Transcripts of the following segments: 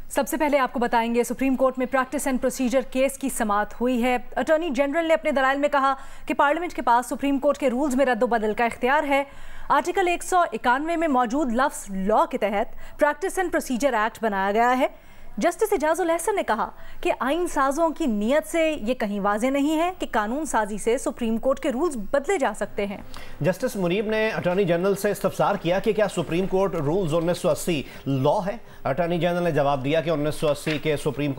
सबसे पहले आपको बताएंगे सुप्रीम कोर्ट में प्रैक्टिस एंड प्रोसीजर केस की समाअत हुई है। अटॉर्नी जनरल ने अपने दलाइल में कहा कि पार्लियामेंट के पास सुप्रीम कोर्ट के रूल्स में रद्दोबदल का इख्तियार है। आर्टिकल 191 में मौजूद लफ्ज लॉ के तहत प्रैक्टिस एंड प्रोसीजर एक्ट बनाया गया है। जस्टिस इजाजुल एहसन ने कहा कि आइन साजों की नीयत से ये कहीं वाज़ेह नहीं है कि कानून साजी से सुप्रीम कोर्ट के रूल्स बदले जा सकते हैं। जस्टिस मुनीब ने अटॉर्नी जनरल से इस्तफसार किया कि क्या सुप्रीम कोर्ट रूल्स 1980 लॉ है। अटॉर्नी जनरल ने जवाब दिया कि 1980 के सुप्रीम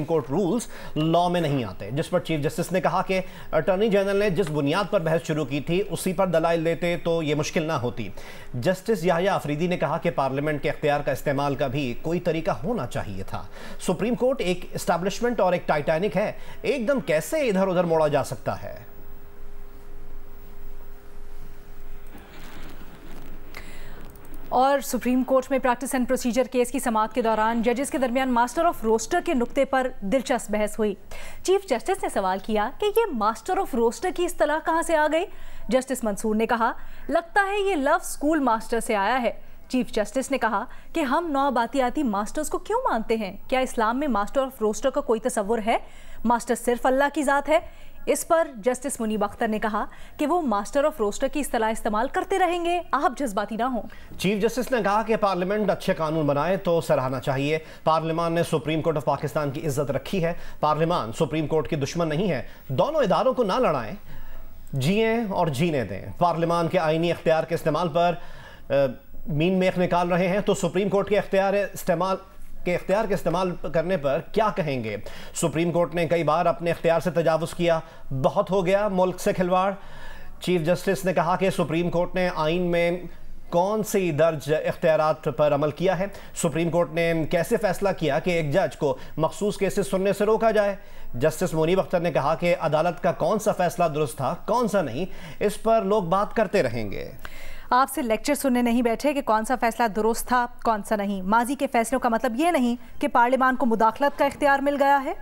कोर्ट रूल्स लॉ में नहीं आते, जिस पर चीफ जस्टिस ने कहा कि अटॉर्नी जनरल ने जिस बुनियाद पर बहस शुरू की थी उसी पर दलाइल देते तो ये मुश्किल ना होती। जस्टिस याहिया अफरीदी ने कहा कि पार्लियामेंट के इख्तियार का इस्तेमाल का भी कोई तरीका होना चाहिए था। सुप्रीम कोर्ट एक एस्टैब्लिशमेंट और एक टाइटैनिक है, एकदम कैसे इधर उधर मोड़ा जा सकता है। और सुप्रीम कोर्ट में प्रैक्टिस एंड प्रोसीजर केस की समाअत के दौरान जजेस के दरमियान मास्टर ऑफ रोस्टर के नुक्ते पर दिलचस्प बहस हुई। चीफ जस्टिस ने सवाल किया कि ये मास्टर ऑफ रोस्टर की इस्तिलाह कहां से आ गई। जस्टिस मंसूर ने कहा, लगता है ये लफ्ज स्कूल मास्टर से आया है। चीफ जस्टिस ने कहा कि हम नौबातियाती मास्टर्स को क्यों मानते हैं? क्या इस्लाम में मास्टर ऑफ रोस्टर का कोई तसव्वुर है? मास्टर सिर्फ अल्लाह की ज़ात है। इस पर जस्टिस मुनीब अख्तर ने कहा कि वो मास्टर ऑफ रोस्टर की इस्तिलाह इस्तेमाल करते रहेंगे, आप जज्बाती ना हो। चीफ जस्टिस ने कहा कि पार्लियामेंट अच्छे कानून बनाए तो सराहना चाहिए। पार्लियामान ने सुप्रीम कोर्ट ऑफ पाकिस्तान की इज्जत रखी है। पार्लियामान सुप्रीम कोर्ट की दुश्मन नहीं है। दोनों इदारों को ना लड़ाएं, जिए और जीने दें। पार्लियामान के आईनी इख्तियार के इस्तेमाल पर मीन मेख निकाल रहे हैं तो सुप्रीम कोर्ट के इख्तियार के इस्तेमाल करने पर क्या कहेंगे। सुप्रीम कोर्ट ने कई बार अपने इख्तियार से तजावुज़ किया, बहुत हो गया मुल्क से खिलवाड़। चीफ जस्टिस ने कहा कि सुप्रीम कोर्ट ने आइन में कौन सी दर्ज इख्तियारात पर अमल किया है। सुप्रीम कोर्ट ने कैसे फैसला किया कि एक जज को मखसूस केसेस सुनने से रोका जाए। जस्टिस मुनीब अख्तर ने कहा कि अदालत का कौन सा फैसला दुरुस्त था, कौन सा नहीं, इस पर लोग बात करते रहेंगे। आपसे लेक्चर सुनने नहीं बैठे कि कौन सा फैसला दुरुस्त था, कौन सा नहीं। माजी के फैसलों का मतलब ये नहीं कि पार्लियामान को मुदाखलत का इख्तियार मिल गया है।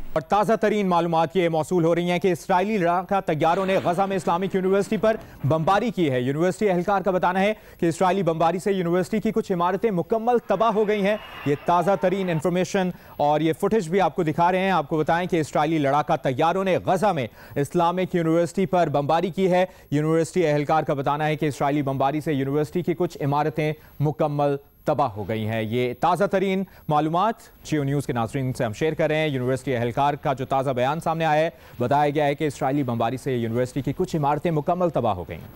और ताज़ा तरीन मालूमात ये मौसूल हो रही हैं कि इसराइली लड़ाका तैयारों ने गजा में इस्लामिक यूनिवर्सिटी पर बमबारी की है। यूनिवर्सिटी एहलकार का बताना है कि इसराइली बमबारी से यूनिवर्सिटी की कुछ इमारतें मुकम्मल तबाह हो गई हैं। ये ताज़ा तरीन इंफॉर्मेशन और ये फुटेज भी आपको दिखा रहे हैं। आपको बताएं कि इसराइली लड़ाका तैयारों ने गजा में इस्लामिक यूनिवर्सिटी पर बमबारी की है। यूनिवर्सिटी एहलकार का बताना है कि इसराइली बमबारी से यूनिवर्सिटी की कुछ इमारतें मुकम्मल तबाह हो गई हैं। ये ताज़ा तरीन मालूमात जियो न्यूज़ के नाज़रीन से हम शेयर कर रहे हैं। यूनिवर्सिटी एहलकार का जो ताज़ा बयान सामने आया है, बताया गया है कि इसराइली बमबारी से यूनिवर्सिटी की कुछ इमारतें मुकम्मल तबाह हो गई हैं।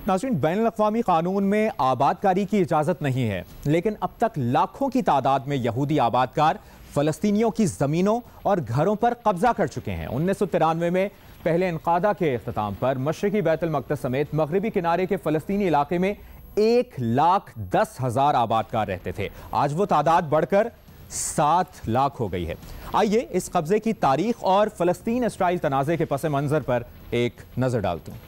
नाज़रीन, बैनुल-अक़वामी कानून में आबादकारी की इजाज़त नहीं है, लेकिन अब तक लाखों की तादाद में यहूदी आबादकार फ़लस्तीनियों की ज़मीनों और घरों पर कब्जा कर चुके हैं। 1993 में पहले इनक़ादा के इख्तिताम पर मशरिकी बैतुल मक़दस समेत मगरबी किनारे के फ़लस्तीनी इलाके में 1,10,000 आबादकार रहते थे। आज वो तादाद बढ़कर 7 लाख हो गई है। आइए इस कब्जे की तारीख और फ़लस्तीन इसराइल तनाज़े के पस मंज़र पर एक नज़र डालते हैं।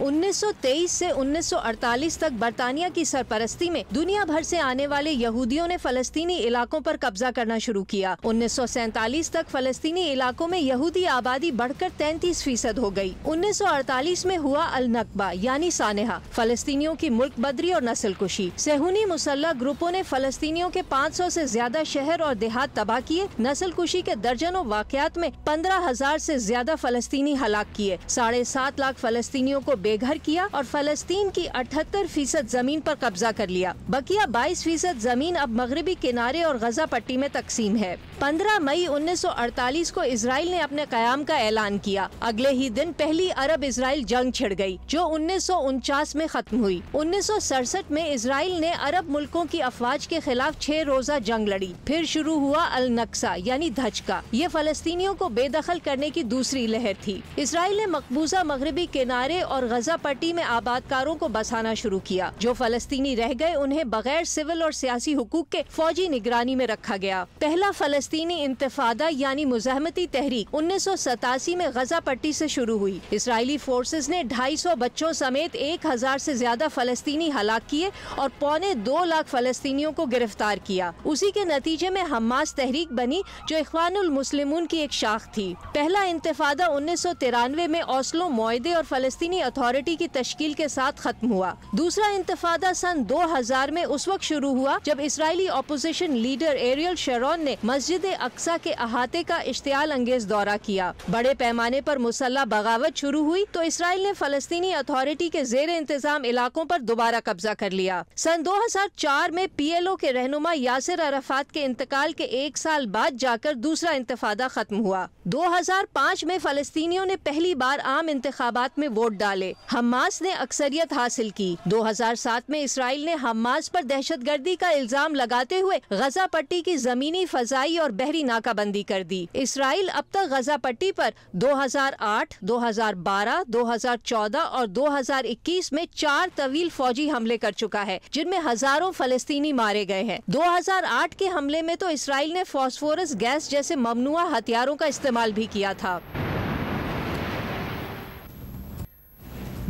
1923 से 1948 तक बरतानिया की सरपरस्ती में दुनिया भर से आने वाले यहूदियों ने फलस्तीनी इलाकों पर कब्जा करना शुरू किया। 1947 तक फलस्तीनी इलाकों में यहूदी आबादी बढ़कर 33% हो गई। 1948 में हुआ अल नकबा यानी सानेहा, फलस्तीनियों की मुल्क बदरी और नस्ल कुशी। सेहूनी मुसल्लह ग्रुपों ने फलस्तीनियों के 500 से ज्यादा शहर और देहात तबाह किए। नस्ल कुशी के दर्जनों वाकयात में 15,000 से ज्यादा फलस्तीनी हलाक किए। 7.5 लाख फलस्तीनियों को बेघर किया और फलस्तीन की 78% जमीन पर कब्जा कर लिया। बकिया 22% जमीन अब मगरबी किनारे और गजा पट्टी में तकसीम है। 15 मई 1948 को इजराइल ने अपने कयाम का ऐलान किया। अगले ही दिन पहली अरब इजराइल जंग छिड़ गई, जो 1949 में खत्म हुई। 1967 में इजराइल ने अरब मुल्कों की अफवाज के खिलाफ 6 रोजा जंग लड़ी। फिर शुरू हुआ अल नक्सा यानी धचका। ये फलस्तीनियों को बेदखल करने की दूसरी लहर थी। इजराइल ने मकबूजा मगरबी किनारे और गजा पट्टी में आबादकारों को बसाना शुरू किया। जो फलस्तीनी रह गए उन्हें बगैर सिविल और सियासी हुकूक के फौजी निगरानी में रखा गया। पहला फलस्तीनी इंतफादा यानी मुज़ाहमती तहरीक 1987 में गजा पट्टी से शुरू हुई। इसराइली फोर्सेस ने 250 बच्चों समेत 1000 से ज्यादा फलस्तीनी हलाक किए और 2.25 लाख फलस्तीनियों को गिरफ्तार किया। उसी के नतीजे में हमास तहरीक बनी जो इख्वानुल मुस्लिमून की एक शाख थी। पहला इंतफादा 1993 में ओस्लो मुआहदे और फलस्तीनी अथॉरिटी की तश्कील के साथ खत्म हुआ। दूसरा इंतफादा सन 2000 में उस वक्त शुरू हुआ जब Israeli opposition leader Ariel Sharon ने मस्जिद अक्सा के अहाते का इश्तियाल अंगेज दौरा किया। बड़े पैमाने पर मुसल्ला बगावत शुरू हुई तो इसराइल ने फलस्तीनी अथॉरिटी के जेर इंतजाम इलाकों पर दोबारा कब्जा कर लिया। सन 2004 में PLO के रहनुमा यासिर अराफात के इंतकाल के 1 साल बाद जाकर दूसरा इंतफादा खत्म हुआ। 2005 में फलस्तीनियों ने पहली बार आम इंतखाबात में वोट डाले। हमास ने अक्सरियत हासिल की। 2007 में इसराइल ने हमास पर दहशतगर्दी का इल्जाम लगाते हुए गजा पट्टी की जमीनी, फजाई और बहरी नाकाबंदी कर दी। इसराइल अब तक गजा पट्टी पर 2008, 2012, 2014 और 2021 में 4 तवील फौजी हमले कर चुका है, जिनमें हजारों फलस्तीनी मारे गए हैं। 2008 के हमले में तो इसराइल ने फास्फोरस गैस जैसे ममनुआ हथियारों का इस्तेमाल भी किया था।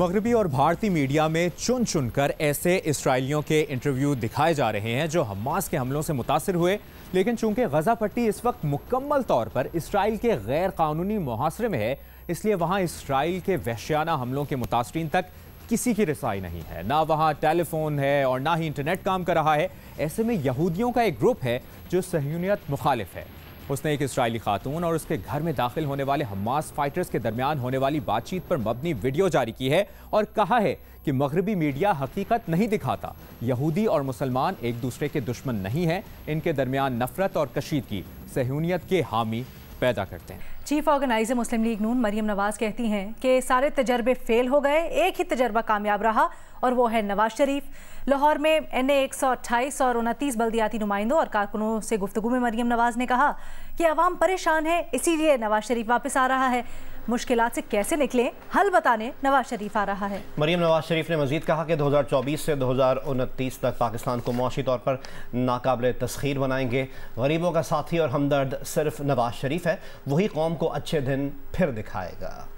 मगरबी और भारतीय मीडिया में चुन चुनकर ऐसे इसराइलियों के इंटरव्यू दिखाए जा रहे हैं जो हमास के हमलों से मुतासिर हुए, लेकिन चूंकि गजा पट्टी इस वक्त मुकम्मल तौर पर इसराइल के गैर कानूनी मुहासरे में है, इसलिए वहां इसराइल के वहशियाना हमलों के मुतासरीन तक किसी की रसाई नहीं है। ना वहाँ टेलीफोन है और ना ही इंटरनेट काम कर रहा है। ऐसे में यहूदियों का एक ग्रुप है जो सहयूनियत मुखालिफ है। उसने एक इसराइली खातून और उसके घर में दाखिल होने वाले हमास फाइटर्स के दरमियान होने वाली बातचीत पर मबनी वीडियो जारी की है और कहा है कि मगरबी मीडिया हकीकत नहीं दिखाता। यहूदी और मुसलमान एक दूसरे के दुश्मन नहीं हैं, इनके दरमियान नफरत और कशीदगी सहयूनियत के हामी पैदा करते हैं। चीफ ऑर्गेनाइजर मुस्लिम लीग नून मरियम नवाज कहती हैं कि सारे तजर्बे फेल हो गए, एक ही तजर्बा कामयाब रहा और वो है नवाज शरीफ। लाहौर में NA 128 और 29 बल्दियाती नुमाइंदों और कारकुनों से गुफ्तगू में मरियम नवाज ने कहा कि अवाम परेशान है, इसीलिए नवाज शरीफ वापस आ रहा है। मुश्किलात से कैसे निकलें, हल बताने नवाज शरीफ आ रहा है। मरियम नवाज शरीफ ने मजीद कहा कि 2024 से 2029 तक पाकिस्तान को मुआशी तौर पर नाकाबिल तस्खीर बनाएंगे। गरीबों का साथी और हमदर्द सिर्फ नवाज शरीफ है, वही कौम को अच्छे दिन फिर दिखाएगा।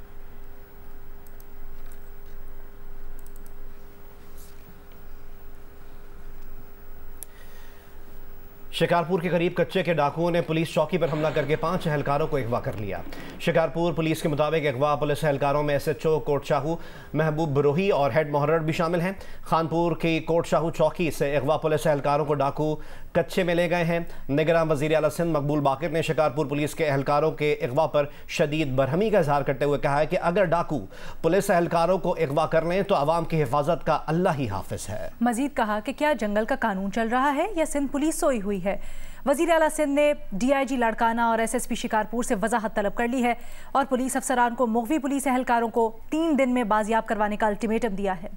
शिकारपुर के करीब कच्चे के डाकुओं ने पुलिस चौकी पर हमला करके 5 एहलकारों को अगवा कर लिया। शिकारपुर पुलिस के मुताबिक अगवा पुलिस एहलकारों में SHO कोट शाहू महबूब बरोही और हेड मुहर्रर भी शामिल हैं। खानपुर की कोट शाहू चौकी से अगवा पुलिस एहलकारों को डाकू कच्चे में ले गए हैं। निगरान वज़ीर आला सिंध मकबूल बाकिर ने शिकारपुर पुलिस के एहलकारों के अगवा पर शदीद बरहमी का इजहार करते हुए कहा है कि अगर डाकू पुलिस एहलकारों को अगवा कर लें तो आवाम की हिफाजत का अल्लाह ही हाफिज है। मजीद कहा कि क्या जंगल का कानून चल रहा है या सिंध पुलिस सोई हुई है। वज़ीर आला सिंध ने DIG लाड़काना और SSP शिकारपुर से वजाहत तलब कर ली है और पुलिस अफसरान को मुख्वी पुलिस एहलकारों को 3 दिन में बाजियाब करवाने का अल्टीमेटम दिया है।